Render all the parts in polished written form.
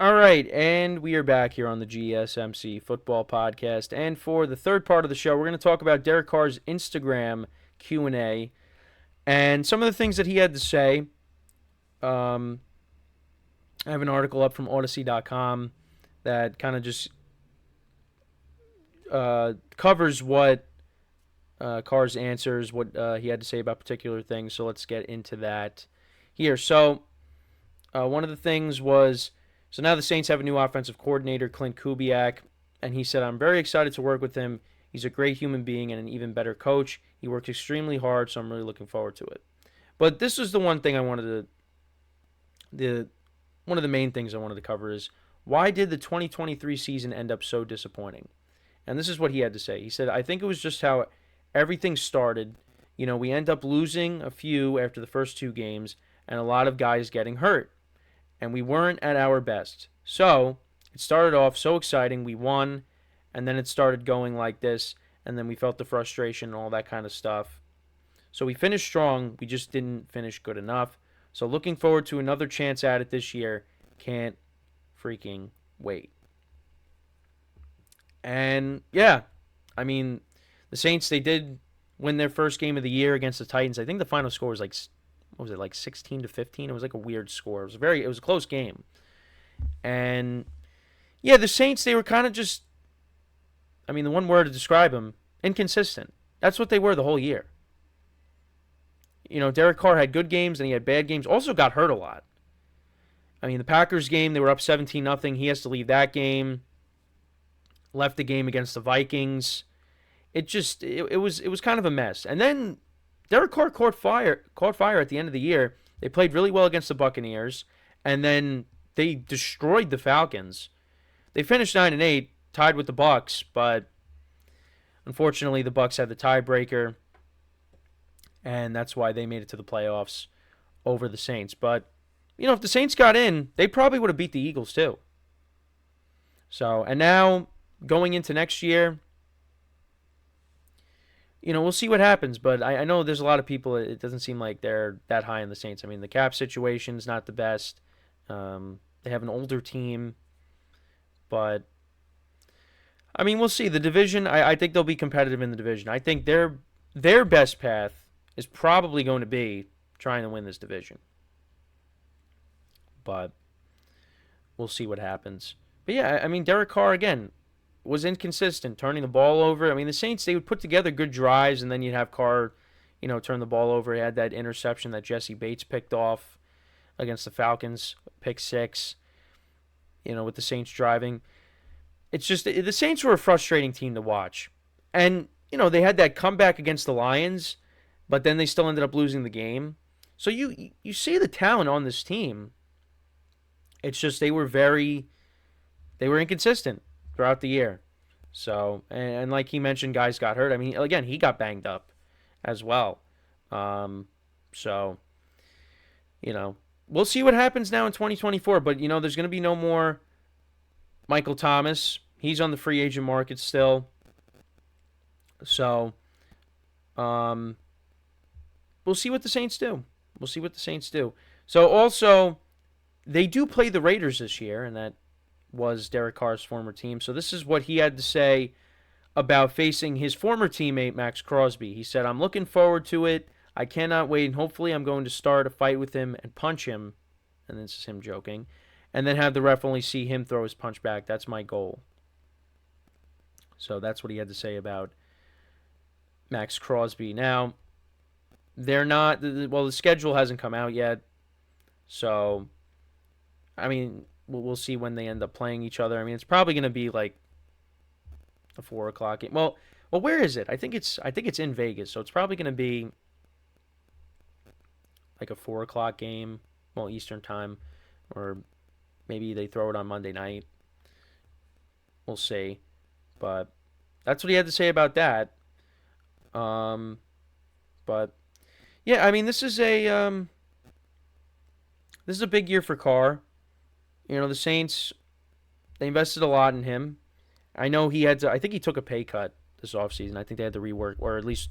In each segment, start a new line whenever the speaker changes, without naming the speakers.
All right, and we are back here on the GSMC Football Podcast. And for the third part of the show, we're going to talk about Derek Carr's Instagram Q&A and some of the things that he had to say. Um, I have an article up from Odyssey.com that kind of just covers what Carr's answers, what he had to say about particular things. So let's get into that here. So one of the things was, so now the Saints have a new offensive coordinator, Clint Kubiak, and he said, I'm very excited to work with him. He's a great human being and an even better coach. He works extremely hard, so I'm really looking forward to it. But this is the one thing I wanted to, one of the main things I wanted to cover is, why did the 2023 season end up so disappointing? And this is what he had to say. He said, I think it was just how everything started. You know, we end up losing a few after the first two games and a lot of guys getting hurt. And we weren't at our best. So it started off so exciting. We won, and then it started going like this, and then we felt the frustration and all that kind of stuff. So we finished strong. We just didn't finish good enough. So looking forward to another chance at it this year. Can't freaking wait. And yeah, I mean, the Saints, they did win their first game of the year against the Titans. I think the final score was like, what was it, like 16-15? It was like a weird score. It was a close game. And yeah, the Saints, they were kind of just, I mean, the one word to describe them, inconsistent. That's what they were the whole year. You know, Derek Carr had good games and he had bad games. Also got hurt a lot. I mean, the Packers game, they were up 17-0. He has to leave that game. Left the game against the Vikings. It was kind of a mess. And then Derek Carr caught fire at the end of the year. They played really well against the Buccaneers, and then they destroyed the Falcons. They finished 9-8, tied with the Bucs, but unfortunately the Bucs had the tiebreaker, and that's why they made it to the playoffs over the Saints. But you know, if the Saints got in, they probably would have beat the Eagles too. So, and now going into next year, you know, we'll see what happens, but I know there's a lot of people, it doesn't seem like they're that high in the Saints. I mean, the cap situation's not the best. They have an older team, but, I mean, we'll see. The division, I think they'll be competitive in the division. I think their best path is probably going to be trying to win this division. But we'll see what happens. But yeah, I mean, Derek Carr, again, was inconsistent, turning the ball over. I mean, the Saints, they would put together good drives, and then you'd have Carr, you know, turn the ball over. He had that interception that Jesse Bates picked off against the Falcons, pick six, you know, with the Saints driving. It's just, the Saints were a frustrating team to watch. And, you know, they had that comeback against the Lions, but then they still ended up losing the game. So you see the talent on this team. It's just they were inconsistent throughout the year. So, and like he mentioned, guys got hurt. I mean, again, he got banged up as well. So, you know, we'll see what happens now in 2024. But, you know, there's going to be no more Michael Thomas. He's on the free agent market still. So, we'll see what the Saints do. So, also, they do play the Raiders this year, and that was Derek Carr's former team. So this is what he had to say about facing his former teammate, Max Crosby. He said, I'm looking forward to it. I cannot wait, and hopefully I'm going to start a fight with him and punch him, and this is him joking, and then have the ref only see him throw his punch back. That's my goal. So that's what he had to say about Max Crosby. Now, the schedule hasn't come out yet, so, I mean, we'll see when they end up playing each other. I mean, it's probably going to be like a 4:00 game. Well, where is it? I think it's in Vegas, so it's probably going to be like a 4:00 game, well, Eastern time, or maybe they throw it on Monday night. We'll see, but that's what he had to say about that. But yeah, I mean, this is a big year for Carr. You know, the Saints, they invested a lot in him. I know I think he took a pay cut this offseason. I think they had to rework, or at least,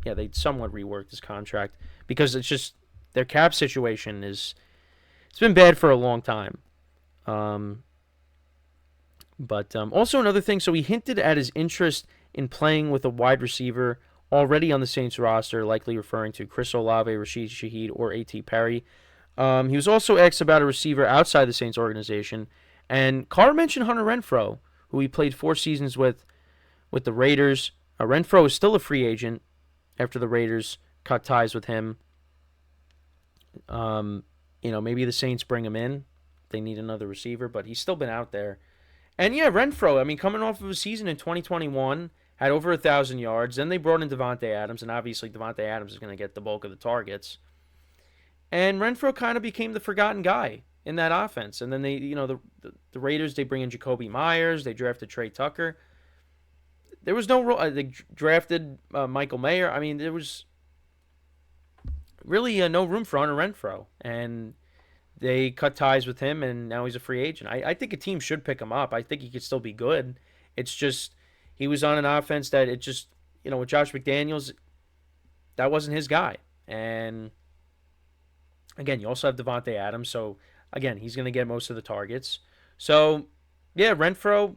yeah, they somewhat reworked his contract because it's just, their cap situation it's been bad for a long time. Um, but also another thing, so he hinted at his interest in playing with a wide receiver already on the Saints roster, likely referring to Chris Olave, Rashid Shaheed, or A.T. Perry. He was also asked about a receiver outside the Saints organization, and Carr mentioned Hunter Renfrow, who he played 4 seasons with the Raiders. Renfrow is still a free agent after the Raiders cut ties with him. Maybe the Saints bring him in. They need another receiver, but he's still been out there. And yeah, Renfrow, I mean, coming off of a season in 2021, had over 1,000 yards. Then they brought in Devontae Adams, and obviously Devontae Adams is going to get the bulk of the targets. And Renfrow kind of became the forgotten guy in that offense. And then the Raiders, they bring in Jacoby Myers. They drafted Trey Tucker. There was no role. They drafted Michael Mayer. I mean, there was really no room for Hunter Renfrow. And they cut ties with him, and now he's a free agent. I think a team should pick him up. I think he could still be good. It's just he was on an offense that it just, with Josh McDaniels, that wasn't his guy. And again, you also have Devontae Adams, so again, he's going to get most of the targets. So, yeah, Renfrow,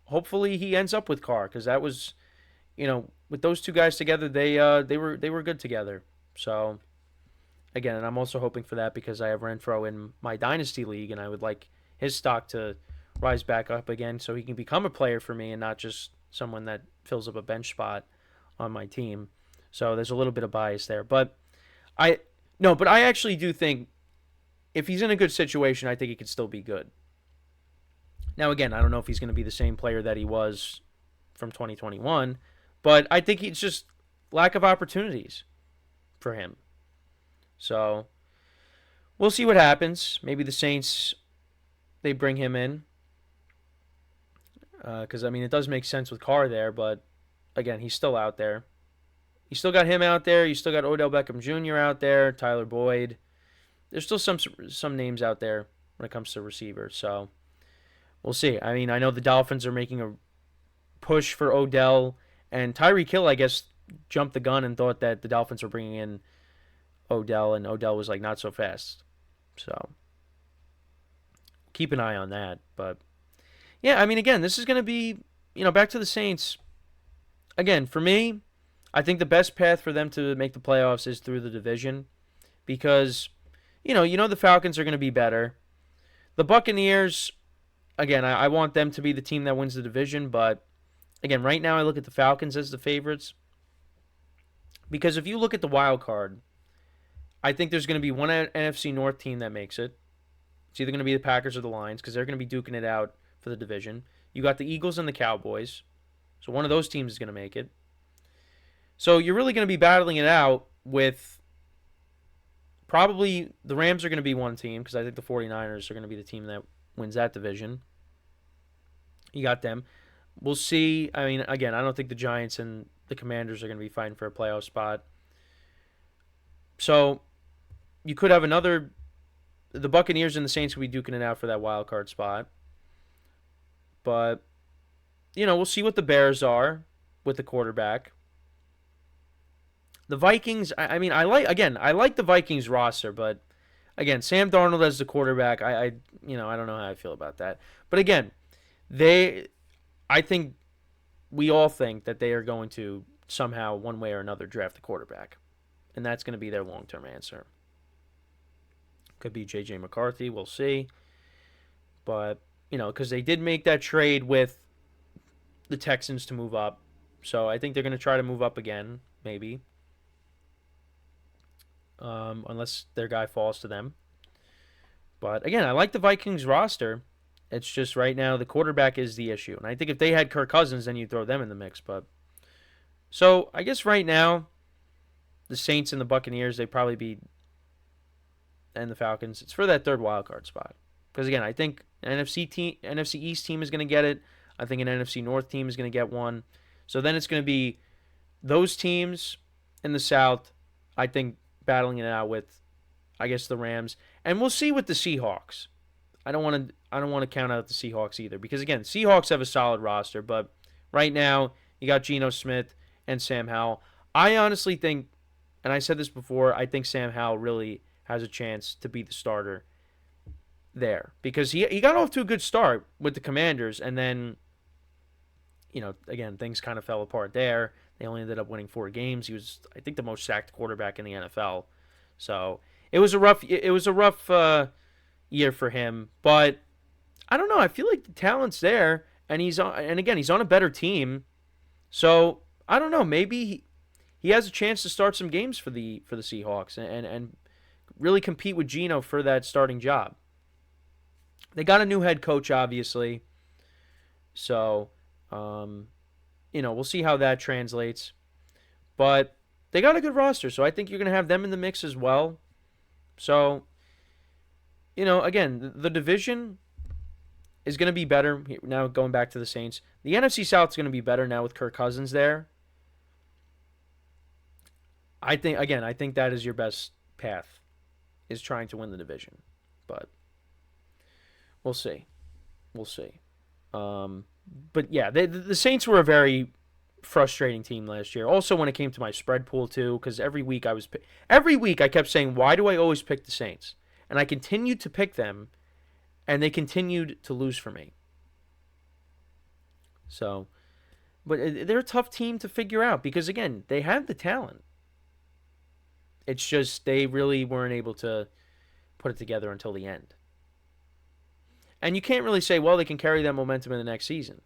hopefully he ends up with Carr, because that was, with those two guys together, they were good together. So, again, and I'm also hoping for that because I have Renfrow in my dynasty league, and I would like his stock to rise back up again so he can become a player for me and not just someone that fills up a bench spot on my team. So there's a little bit of bias there, but I actually do think if he's in a good situation, I think he could still be good. Now, again, I don't know if he's going to be the same player that he was from 2021, but I think it's just lack of opportunities for him. So we'll see what happens. Maybe the Saints, they bring him in. Because, I mean, it does make sense with Carr there, but again, he's still out there. You still got him out there. You still got Odell Beckham Jr. out there, Tyler Boyd. There's still some names out there when it comes to receivers. So we'll see. I mean, I know the Dolphins are making a push for Odell, and Tyreek Hill, I guess, jumped the gun and thought that the Dolphins were bringing in Odell, and Odell was like, not so fast. So keep an eye on that. But yeah, I mean, again, this is going to be, back to the Saints. Again, for me, I think the best path for them to make the playoffs is through the division because, the Falcons are going to be better. The Buccaneers, again, I want them to be the team that wins the division, but again, right now I look at the Falcons as the favorites because if you look at the wild card, I think there's going to be one NFC North team that makes it. It's either going to be the Packers or the Lions because they're going to be duking it out for the division. You got the Eagles and the Cowboys. So one of those teams is going to make it. So you're really going to be battling it out with probably the Rams are going to be one team because I think the 49ers are going to be the team that wins that division. You got them. We'll see. I mean, again, I don't think the Giants and the Commanders are going to be fighting for a playoff spot. So you could have the Buccaneers and the Saints will be duking it out for that wild card spot. But, we'll see what the Bears are with the quarterback. The Vikings, I mean, I like the Vikings roster, but again, Sam Darnold as the quarterback, I don't know how I feel about that. But again, I think we all think that they are going to somehow, one way or another, draft a quarterback. And that's going to be their long-term answer. Could be J.J. McCarthy, we'll see. But, because they did make that trade with the Texans to move up. So I think they're going to try to move up again, maybe. Unless their guy falls to them. But, again, I like the Vikings roster. It's just right now the quarterback is the issue. And I think if they had Kirk Cousins, then you'd throw them in the mix. But so I guess right now, the Saints and the Buccaneers, they probably beat, and the Falcons. It's for that third wild card spot. Because again, I think an NFC East team is going to get it. I think an NFC North team is going to get one. So then it's going to be those teams in the South, I think, battling it out with, I guess, the Rams. And we'll see with the Seahawks. I don't want to count out the Seahawks either. Because again, Seahawks have a solid roster, but right now you got Geno Smith and Sam Howell. I honestly think, and I said this before, I think Sam Howell really has a chance to be the starter there because he got off to a good start with the Commanders, and then, again, things kind of fell apart there. They only ended up winning 4 games. He was, I think, the most sacked quarterback in the NFL. So it was a rough year for him. But I don't know. I feel like the talent's there, and he's on a better team. So I don't know. Maybe he has a chance to start some games for the Seahawks and really compete with Geno for that starting job. They got a new head coach, obviously. So, we'll see how that translates. But they got a good roster, so I think you're going to have them in the mix as well. So, again, the division is going to be better. Now, going back to the Saints, the NFC South is going to be better now with Kirk Cousins there. I think that is your best path, is trying to win the division. But we'll see. But yeah, the Saints were a very frustrating team last year. Also, when it came to my spread pool too, because every week I kept saying, why do I always pick the Saints? And I continued to pick them, and they continued to lose for me. So, but they're a tough team to figure out because, again, they have the talent. It's just they really weren't able to put it together until the end. And you can't really say, well, they can carry that momentum in the next season.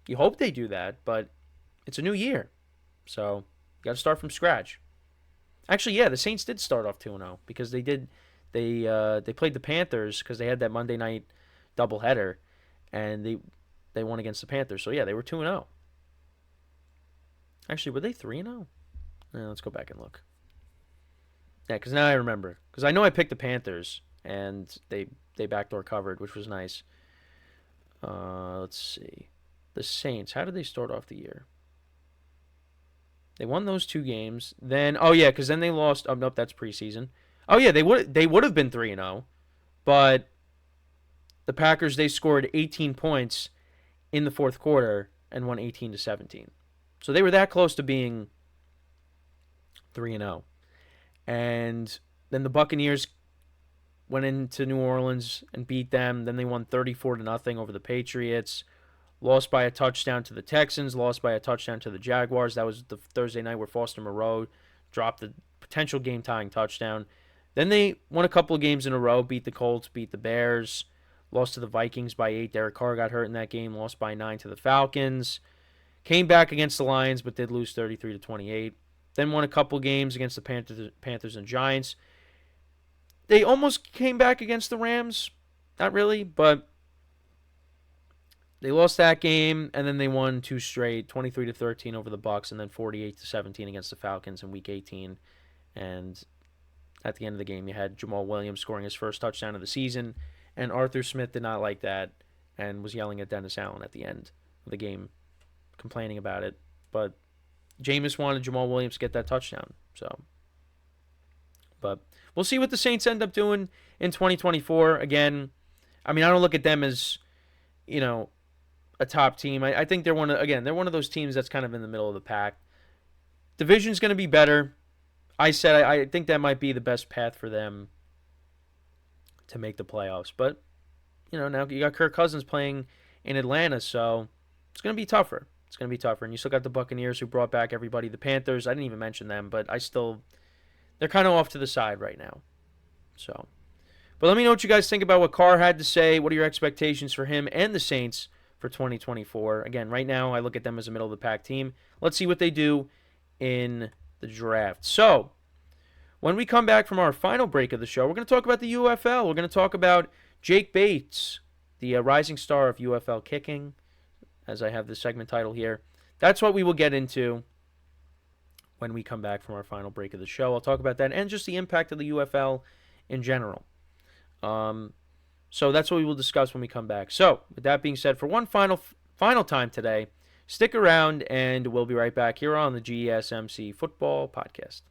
You hope they do that, but it's a new year. So you got to start from scratch. Actually, yeah, the Saints did start off 2-0 because they played the Panthers because they had that Monday night doubleheader, and they won against the Panthers. So, yeah, they were 2-0. Actually, were they 3-0? Let's go back and look. Yeah, because now I remember. Because I know I picked the Panthers, and they backdoor covered, which was nice. Let's see. The Saints, how did they start off the year? They won those 2 games. Then, because then they lost. Oh, nope, that's preseason. Oh, yeah, they would have been 3-0. But the Packers, they scored 18 points in the fourth quarter and won 18-17. So they were that close to being 3-0. And then the Buccaneers went into New Orleans and beat them. Then they won 34-0 over the Patriots. Lost by a touchdown to the Texans. Lost by a touchdown to the Jaguars. That was the Thursday night where Foster Moreau dropped the potential game-tying touchdown. Then they won a couple of games in a row. Beat the Colts. Beat the Bears. Lost to the Vikings by 8. Derek Carr got hurt in that game. Lost by 9 to the Falcons. Came back against the Lions, but did lose 33-28. Then won a couple games against the Panthers and Giants. They almost came back against the Rams. Not really, but they lost that game, and then they won 2 straight, 23-13 over the Bucs, and then 48-17 against the Falcons in Week 18. And at the end of the game, you had Jamal Williams scoring his first touchdown of the season, and Arthur Smith did not like that and was yelling at Dennis Allen at the end of the game, complaining about it. But Jameis wanted Jamal Williams to get that touchdown. But we'll see what the Saints end up doing in 2024. Again, I don't look at them as, a top team. I think they're one of those teams that's kind of in the middle of the pack. Division's going to be better. I think that might be the best path for them to make the playoffs. But, now you got Kirk Cousins playing in Atlanta, so it's going to be tougher. And you still got the Buccaneers who brought back everybody. The Panthers, I didn't even mention them, but they're kind of off to the side right now. So, but let me know what you guys think about what Carr had to say. What are your expectations for him and the Saints for 2024? Again, right now I look at them as a middle-of-the-pack team. Let's see what they do in the draft. So, when we come back from our final break of the show, we're going to talk about the UFL. We're going to talk about Jake Bates, the rising star of UFL kicking, as I have the segment title here. That's what we will get into when we come back from our final break of the show. I'll talk about that and just the impact of the UFL in general. So that's what we will discuss when we come back. So, with that being said, for one final time today, stick around and we'll be right back here on the GSMC Football Podcast.